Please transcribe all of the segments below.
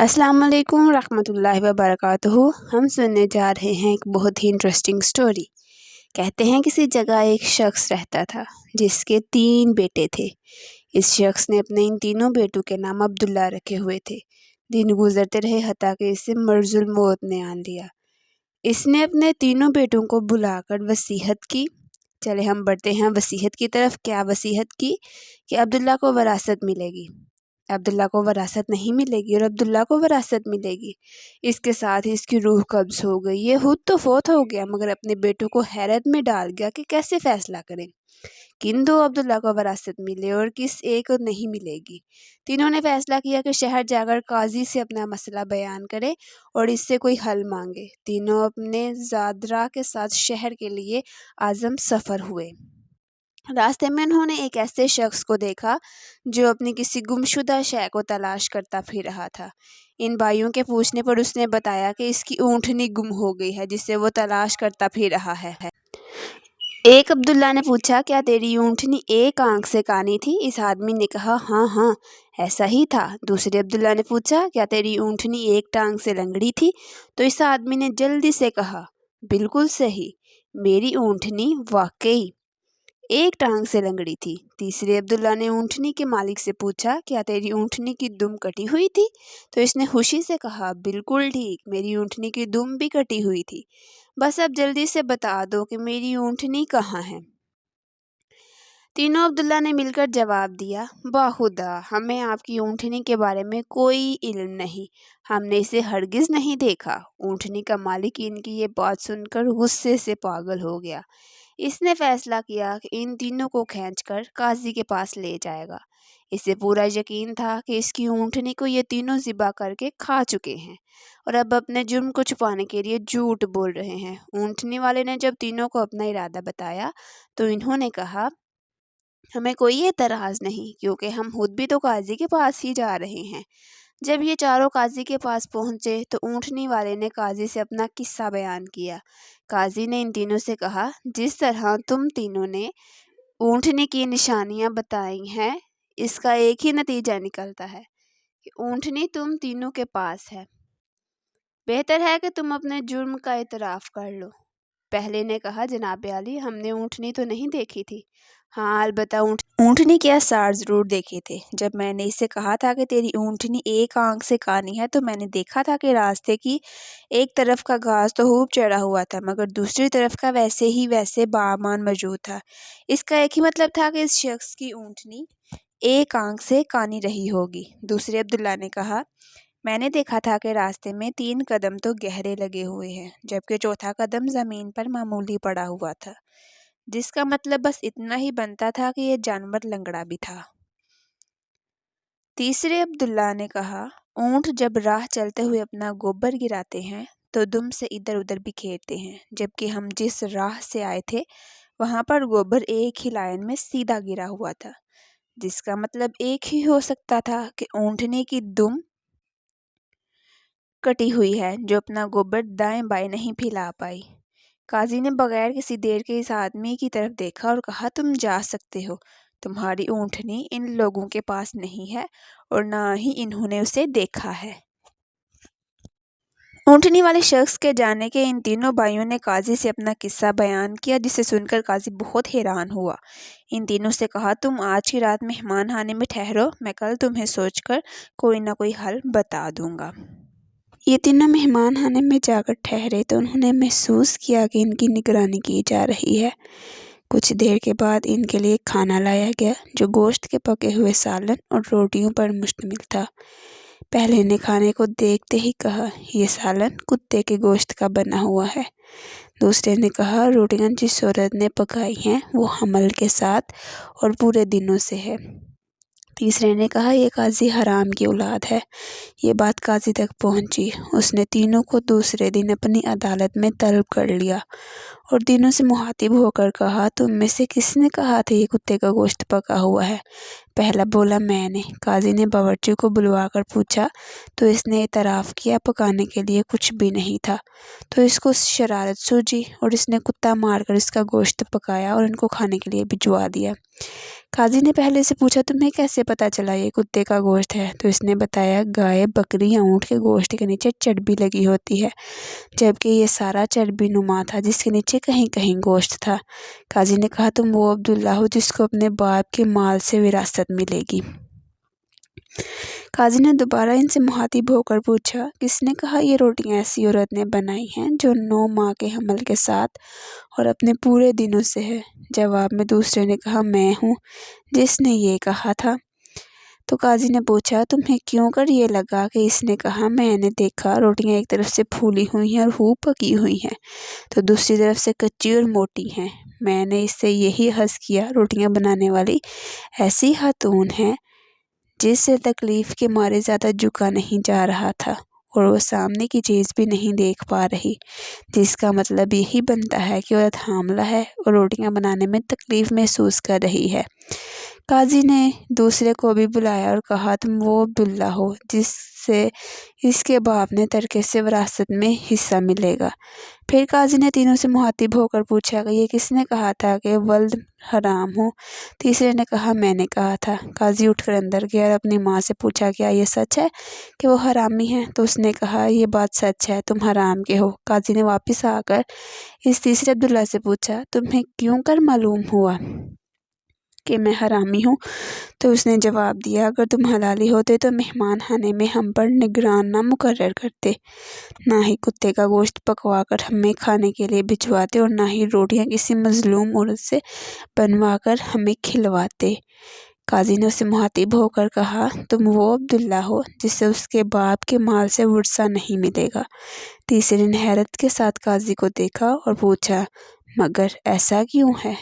अस्सलाम वालेकुम रहमतुल्लाहि व बरकातुहू। हम सुनने जा रहे हैं एक बहुत ही इंटरेस्टिंग स्टोरी। कहते हैं किसी जगह एक शख्स रहता था जिसके 3 बेटे थे। इस शख्स ने अपने इन तीनों बेटों के नाम अब्दुल्ला रखे हुए थे। दिन गुजरते रहे हत्ता कि इसे मर्जुल मौत ने आन लिया। इसने अपने तीनों बेटों को बुलाकर वसीयत की। चले हम बढ़ते हैं वसीयत की तरफ। क्या वसीयत की कि अब्दुल्ला को वरासत मिलेगी, अब्दुल्ला को वरासत नहीं मिलेगी और अब्दुल्ला को वरासत मिलेगी। इसके साथ ही इसकी रूह कब्ज़ हो गई। ये खुद तो फौत हो गया मगर अपने बेटों को हैरत में डाल गया कि कैसे फैसला करें, किन दो अब्दुल्ला को वरासत मिले और किस एक को नहीं मिलेगी। तीनों ने फैसला किया कि शहर जाकर काजी से अपना मसला बयान करे और इससे कोई हल मांगे। तीनों अपने ज़ादरा के साथ शहर के लिए आज़म सफ़र हुए। रास्ते में उन्होंने एक ऐसे शख्स को देखा जो अपनी किसी गुमशुदा शय को तलाश करता फिर रहा था। इन भाइयों के पूछने पर उसने बताया कि इसकी ऊँटनी गुम हो गई है जिसे वो तलाश करता फिर रहा है। एक अब्दुल्ला ने पूछा, क्या तेरी ऊँटनी एक आंख से कानी थी? इस आदमी ने कहा, हाँ हाँ ऐसा ही था। दूसरे अब्दुल्ला ने पूछा, क्या तेरी ऊँटनी एक टांग से लंगड़ी थी? तो इस आदमी ने जल्दी से कहा, बिल्कुल सही, मेरी ऊँटनी वाकई एक टांग से लंगड़ी थी। तीसरे अब्दुल्ला ने ऊँटनी के मालिक से पूछा, क्या तेरी ऊँटनी की दुम कटी हुई थी? तो इसने खुशी से कहा, बिल्कुल ठीक, मेरी ऊँटनी की दुम भी कटी हुई थी। बस अब जल्दी से बता दो कि मेरी ऊँटनी कहाँ है। तीनों अब्दुल्ला ने मिलकर जवाब दिया, बाखुदा हमें आपकी ऊँटनी के बारे में कोई इल्म नहीं, हमने इसे हरगिज़ नहीं देखा। ऊँटनी का मालिक इनकी ये बात सुनकर गुस्से से पागल हो गया। इसने फैसला किया कि इन तीनों को खींचकर काजी के पास ले जाएगा। इसे पूरा यकीन था कि इसकी ऊँटनी को ये तीनों ज़िबा करके खा चुके हैं और अब अपने जुर्म को छुपाने के लिए झूठ बोल रहे हैं। ऊँटनी वाले ने जब तीनों को अपना इरादा बताया तो इन्होंने कहा, हमें कोई एतराज़ नहीं क्योंकि हम खुद भी तो काजी के पास ही जा रहे हैं। जब ये चारों काजी के पास पहुँचे तो ऊँटनी वाले ने काजी से अपना किस्सा बयान किया। काजी ने इन तीनों से कहा, जिस तरह तुम तीनों ने ऊँटनी की निशानियाँ बताई हैं, इसका एक ही नतीजा निकलता है कि ऊँटनी तुम तीनों के पास है। बेहतर है कि तुम अपने जुर्म का इतराफ़ कर लो। पहले ने कहा, जनाब आली, हमने ऊँटनी तो नहीं देखी थी। हाँ अलबत्ता ऊँटनी के आसार ज़रूर देखे थे। जब मैंने इससे कहा था कि तेरी ऊँटनी एक आंख से कानी है तो मैंने देखा था कि रास्ते की एक तरफ का घास तो खूब चढ़ा हुआ था मगर दूसरी तरफ का वैसे बामान मौजूद था। इसका एक ही मतलब था कि इस शख्स की ऊँटनी एक आंख से कानी रही होगी। दूसरे अब्दुल्ला ने कहा, मैंने देखा था कि रास्ते में 3 कदम तो गहरे लगे हुए हैं जबकि चौथा कदम ज़मीन पर मामूली पड़ा हुआ था, जिसका मतलब बस इतना ही बनता था कि यह जानवर लंगड़ा भी था। तीसरे अब्दुल्ला ने कहा, ऊँट जब राह चलते हुए अपना गोबर गिराते हैं तो दुम से इधर उधर बिखेरते हैं, जबकि हम जिस राह से आए थे वहाँ पर गोबर एक ही लाइन में सीधा गिरा हुआ था, जिसका मतलब एक ही हो सकता था कि ऊँटनी की दुम कटी हुई है जो अपना गोबर दाएं बाएं नहीं फैला पाई। काजी ने बगैर किसी देर के इस आदमी की तरफ देखा और कहा, तुम जा सकते हो, तुम्हारी ऊँटनी इन लोगों के पास नहीं है और ना ही इन्होंने उसे देखा है। ऊँटनी वाले शख्स के जाने के इन तीनों भाइयों ने काजी से अपना किस्सा बयान किया, जिसे सुनकर काजी बहुत हैरान हुआ। इन तीनों से कहा, तुम आज की रात मेहमान खाने में ठहरो, मैं कल तुम्हें सोचकर कोई ना कोई हल बता दूंगा। ये तीनों मेहमान खाने में जाकर ठहरे तो उन्होंने महसूस किया कि इनकी निगरानी की जा रही है। कुछ देर के बाद इनके लिए खाना लाया गया जो गोश्त के पके हुए सालन और रोटियों पर मुश्तमिल था। पहले ने खाने को देखते ही कहा, यह सालन कुत्ते के गोश्त का बना हुआ है। दूसरे ने कहा, रोटियां जिस औरत ने पकाई हैं वो हमल के साथ और पूरे दिनों से है। तीसरे ने कहा, यह काजी हराम की औलाद है। ये बात काजी तक पहुंची। उसने तीनों को दूसरे दिन अपनी अदालत में तलब कर लिया और तीनों से मुखातिब होकर कहा, तुम में से किसने कहा था ये कुत्ते का गोश्त पका हुआ है? पहला बोला, मैंने। काजी ने बावर्ची को बुलवाकर पूछा तो इसने इतराफ़ किया पकाने के लिए कुछ भी नहीं था। तो इसको शरारत सूझी और इसने कुत्ता मारकर इसका गोश्त पकाया और इनको खाने के लिए भिजवा दिया। काजी ने पहले से पूछा, तुम्हें कैसे पता चला ये कुत्ते का गोश्त है? तो इसने बताया, गाय, बकरी या ऊँट के गोश्त के नीचे चर्बी लगी होती है, जबकि ये सारा चर्बी नुमा था जिसके नीचे कहीं कहीं गोश्त था। काजी ने कहा, तुम वो अब्दुल्ला हो जिसको अपने बाप के माल से विरासत मिलेगी। काजी ने दोबारा इनसे मुखातिब होकर पूछा, किसने कहा ये रोटियां ऐसी औरत ने बनाई हैं जो 9 माह के हमल के साथ और अपने पूरे दिनों से है? जवाब में दूसरे ने कहा, मैं हूँ जिसने ये कहा था। तो काजी ने पूछा, तुम्हें क्यों कर ये लगा कि इसने कहा? मैंने देखा रोटियां एक तरफ से फूली हुई हैं और खूब पकी हुई हैं, तो दूसरी तरफ से कच्ची और मोटी हैं। मैंने इससे यही हज़ किया, रोटियां बनाने वाली ऐसी खातून है जिससे तकलीफ़ के मारे ज़्यादा झुका नहीं जा रहा था और वो सामने की चीज़ भी नहीं देख पा रही, जिसका मतलब यही बनता है कि औरत हामला है और रोटियां बनाने में तकलीफ़ महसूस कर रही है। काजी ने दूसरे को भी बुलाया और कहा, तुम वो अब्दुल्ला हो जिससे इसके बाप ने तरके से विरासत में हिस्सा मिलेगा। फिर काजी ने तीनों से मुखातिब होकर पूछा कि ये किसने कहा था कि वल्द हराम हो? तीसरे ने कहा, मैंने कहा था। काजी उठकर अंदर गया और अपनी माँ से पूछा, क्या ये सच है कि वो हरामी है? तो उसने कहा, ये बात सच है, तुम हराम के हो। काजी ने वापस आकर इस तीसरे अब्दुल्ला से पूछा, तुम्हें क्यों कर मालूम हुआ कि मैं हरामी हूँ? तो उसने जवाब दिया, अगर तुम हलाली होते तो मेहमान खाने में हम पर निगरान ना मुकर्रर करते, ना ही कुत्ते का गोश्त पकवा कर हमें खाने के लिए भिजवाते और ना ही रोटियां किसी मजलूम औरत से बनवा कर हमें खिलवाते। काजी ने उससे मुखातिब होकर कहा, तुम वो अब्दुल्ला हो जिससे उसके बाप के माल से वर्सा नहीं मिलेगा। तीसरे ने हैरत के साथ काजी को देखा और पूछा, मगर ऐसा क्यों है?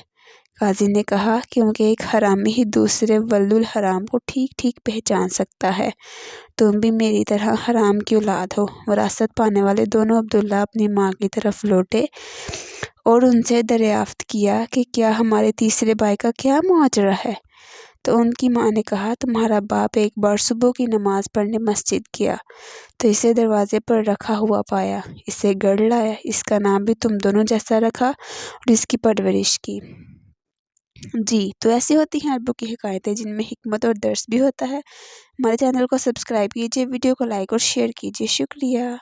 काजी ने कहा, क्योंकि एक हरामी ही दूसरे वल्दुल हराम को ठीक ठीक पहचान सकता है। तुम भी मेरी तरह हराम की औलाद हो। विरासत पाने वाले दोनों अब्दुल्ला अपनी माँ की तरफ लौटे और उनसे दरियाफ्त किया कि क्या हमारे तीसरे भाई का क्या मुआजरा है? तो उनकी माँ ने कहा, तुम्हारा बाप एक बार सुबह की नमाज पढ़ने मस्जिद गया तो इसे दरवाजे पर रखा हुआ पाया, इसे गढ़ लाया, इसका नाम भी तुम दोनों जैसा रखा और इसकी परवरिश की। जी, तो ऐसी होती हैं अरबों की हिकायतें जिनमें हिकमत और दर्स भी होता है। हमारे चैनल को सब्सक्राइब कीजिए, वीडियो को लाइक और शेयर कीजिए। शुक्रिया।